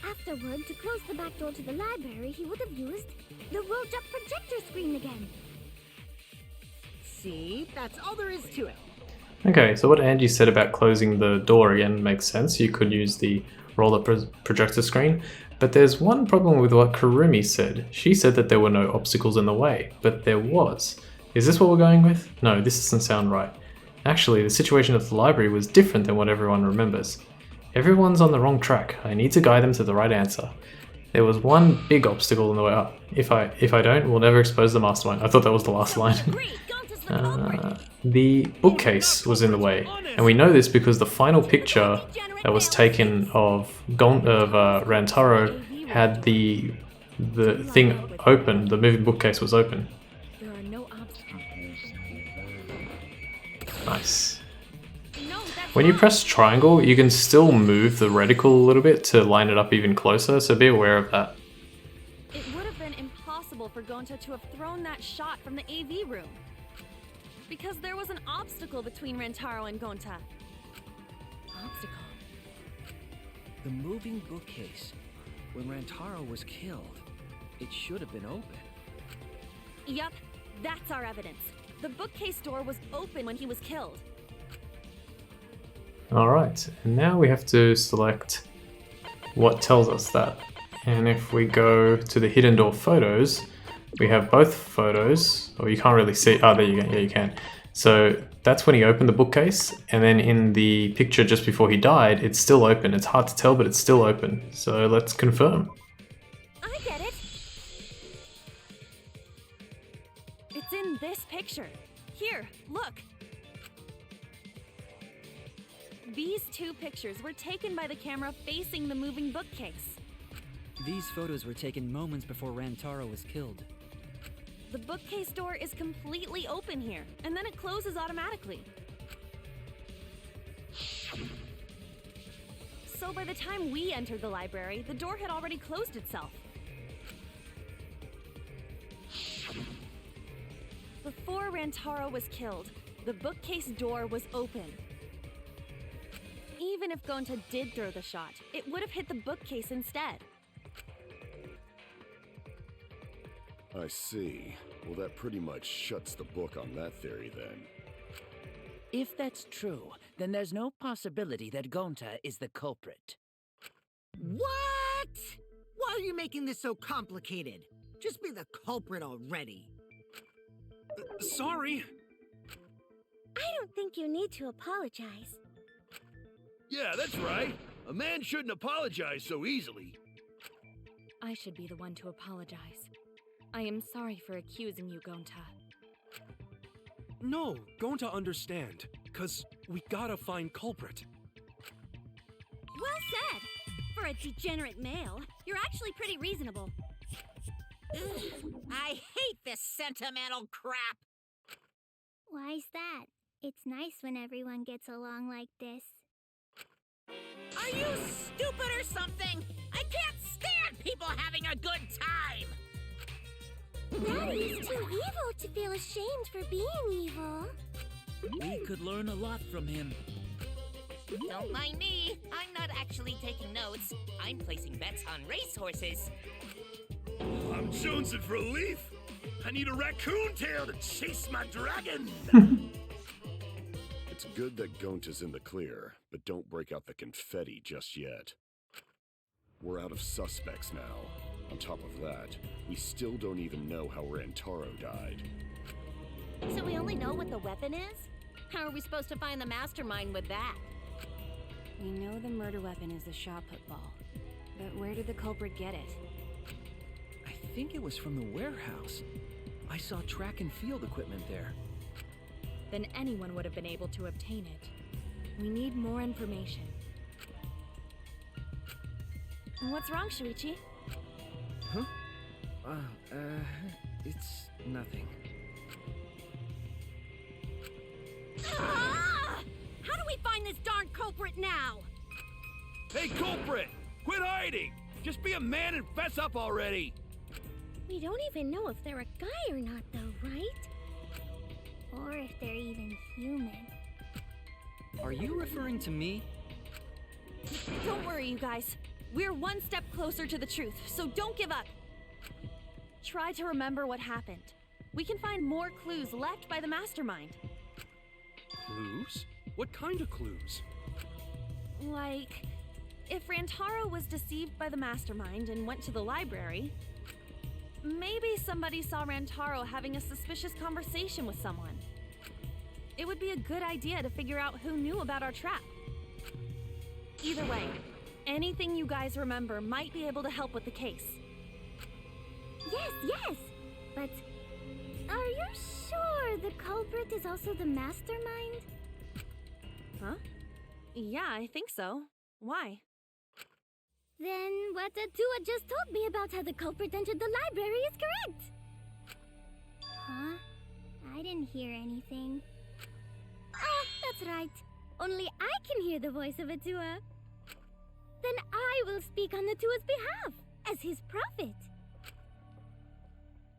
S10: Afterward, to close the back door to the library, he would have used the rolled-up projector screen again.
S5: See, that's all there is to it.
S1: Okay, so what Angie said about closing the door again makes sense. You could use the roll-up projector screen. But there's one problem with what Kurumi said. She said that there were no obstacles in the way, but there was. Is this what we're going with? No, this doesn't sound right. Actually, the situation at the library was different than what everyone remembers. Everyone's on the wrong track. I need to guide them to the right answer. There was one big obstacle in the way up. If I don't, we'll never expose the mastermind. I thought that was the last line. The bookcase was in the way, and we know this because the final picture that was taken of Rantaro had the thing open. The moving bookcase was open.
S2: There are no obstacles.
S1: Nice. When you press triangle, you can still move the reticle a little bit to line it up even closer, so be aware of that.
S2: It would have been impossible for Gonta to have thrown that shot from the AV room. Because there was an obstacle between Rantaro and Gonta. Obstacle?
S12: The moving bookcase. When Rantaro was killed, it should have been open.
S2: Yup, that's our evidence. The bookcase door was open when he was killed.
S1: Alright, and now we have to select what tells us that. And if we go to the hidden door photos, we have both photos, or you can't really see, there you go, yeah you can. So that's when he opened the bookcase, and then in the picture just before he died, it's still open. It's hard to tell, but it's still open. So let's confirm.
S2: I get it! It's in this picture. Here, look! These two pictures were taken by the camera facing the moving bookcase.
S9: These photos were taken moments before Rantaro was killed.
S2: The bookcase door is completely open here, and then it closes automatically. So by the time we entered the library, the door had already closed itself. Before Rantaro was killed, the bookcase door was open. Even if Gonta did throw the shot, it would have hit the bookcase instead.
S11: I see. Well, that pretty much shuts the book on that theory then.
S4: If that's true, then there's no possibility that Gonta is the culprit.
S5: What? Why are you making this so complicated? Just be the culprit already.
S7: Sorry.
S10: I don't think you need to apologize.
S3: Yeah, that's right. A man shouldn't apologize so easily.
S2: I should be the one to apologize. I am sorry for accusing you, Gonta.
S7: No, Gonta understand. Cause we gotta find culprit.
S8: Well said! For a degenerate male, you're actually pretty reasonable.
S6: Ugh, I hate this sentimental crap!
S10: Why's that? It's nice when everyone gets along like this.
S6: Are you stupid or something? I can't stand people having a good time!
S10: Daddy's too evil to feel ashamed for being evil.
S13: We could learn a lot from him.
S6: Don't mind me. I'm not actually taking notes. I'm placing bets on racehorses.
S3: I'm jonesing for a leaf. I need a raccoon tail to chase my dragon.
S11: It's good that Gonta's in the clear, but don't break out the confetti just yet. We're out of suspects now. On top of that, we still don't even know how Rantaro died.
S8: So we only know what the weapon is? How are we supposed to find the mastermind with that?
S2: We know the murder weapon is the shot put ball. But where did the culprit get it?
S12: I think it was from the warehouse. I saw track and field equipment there.
S2: Then anyone would have been able to obtain it. We need more information. What's wrong, Shuichi?
S12: Huh? It's nothing.
S8: Ah! How do we find this darn culprit now?
S3: Hey, culprit! Quit hiding! Just be a man and fess up already!
S10: We don't even know if they're a guy or not, though, right? Or if they're even human.
S9: Are you referring to me?
S2: Don't worry, you guys. We're one step closer to the truth, so don't give up. Try to remember what happened. We can find more clues left by the mastermind.
S7: Clues? What kind of clues?
S2: Like, if Rantaro was deceived by the mastermind and went to the library, maybe somebody saw Rantaro having a suspicious conversation with someone. It would be a good idea to figure out who knew about our trap. Either way, anything you guys remember might be able to help with the case.
S10: Yes! But are you sure the culprit is also the mastermind?
S2: Huh? Yeah, I think so. Why?
S10: Then what Atua just told me about how the culprit entered the library is correct! Huh? I didn't hear anything. Oh, that's right. Only I can hear the voice of Atua. Then I will speak on Atua's behalf, as his prophet.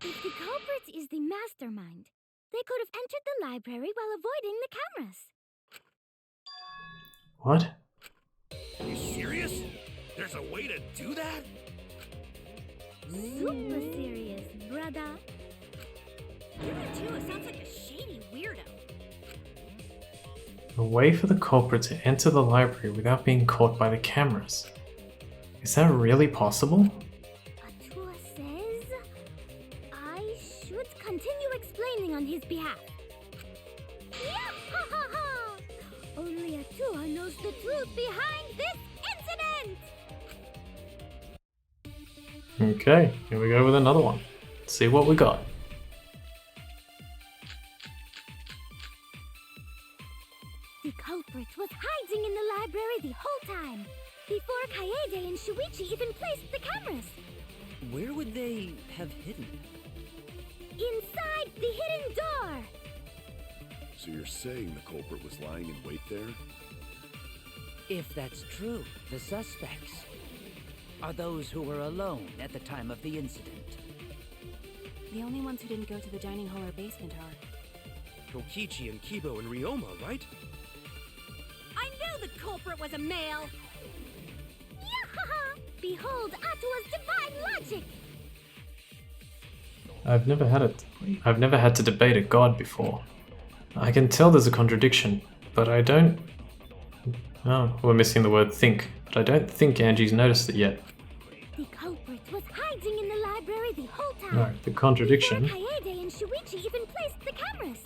S10: If the culprit is the mastermind, they could have entered the library while avoiding the cameras.
S1: What?
S3: Are you serious? There's a way to do that?
S10: Super serious, brother.
S8: Atua sounds like a shady weirdo.
S1: A way for the culprit to enter the library without being caught by the cameras. Is that really possible?
S10: Atua says I should continue explaining on his behalf. Yeah-ha-ha-ha! Only Atua knows the truth behind this incident!
S1: Okay, here we go with another one. Let's see what we got.
S10: The culprit was hiding in the library the whole time, before Kaede and Shuichi even placed the cameras.
S9: Where would they have hidden?
S10: Inside the hidden door!
S11: So you're saying the culprit was lying in wait there?
S4: If that's true, the suspects are those who were alone at the time of the incident.
S2: The only ones who didn't go to the dining hall or basement are...
S7: Kokichi and Kibo and Ryoma, right?
S8: I knew the culprit was a male!
S10: Yahaha! Behold Atua's divine logic!
S1: I've never had to debate a god before. I can tell there's a contradiction, but I don't... Oh, we're missing the word think, but I don't think Angie's noticed it yet.
S10: The culprit was hiding in the library the whole time.
S1: No, the contradiction...
S10: Before Kaede and Shuichi even placed the cameras.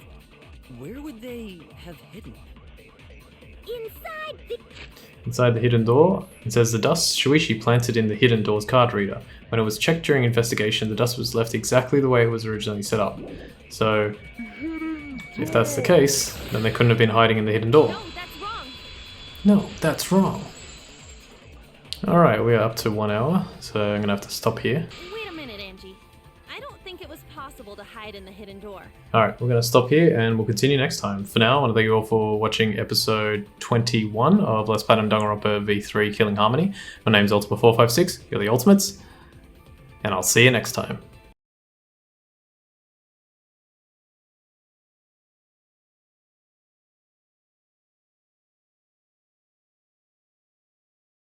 S9: Where would they have hidden?
S1: Inside the hidden door, it says the dust Shuichi planted in the hidden door's card reader. When it was checked during investigation, the dust was left exactly the way it was originally set up. So, if that's the case, then they couldn't have been hiding in the hidden door. No, that's wrong. Alright, we are up to 1 hour, so I'm gonna have to stop here.
S2: Wait a minute, Angie. I don't think it was possible to hide in the hidden door.
S1: Alright, we're gonna stop here and we'll continue next time. For now, I want to thank you all for watching episode 21 of Let's Platinum Danganronpa V3 Killing Harmony. My name's Ultima456, you're the Ultimates, and I'll see you next time.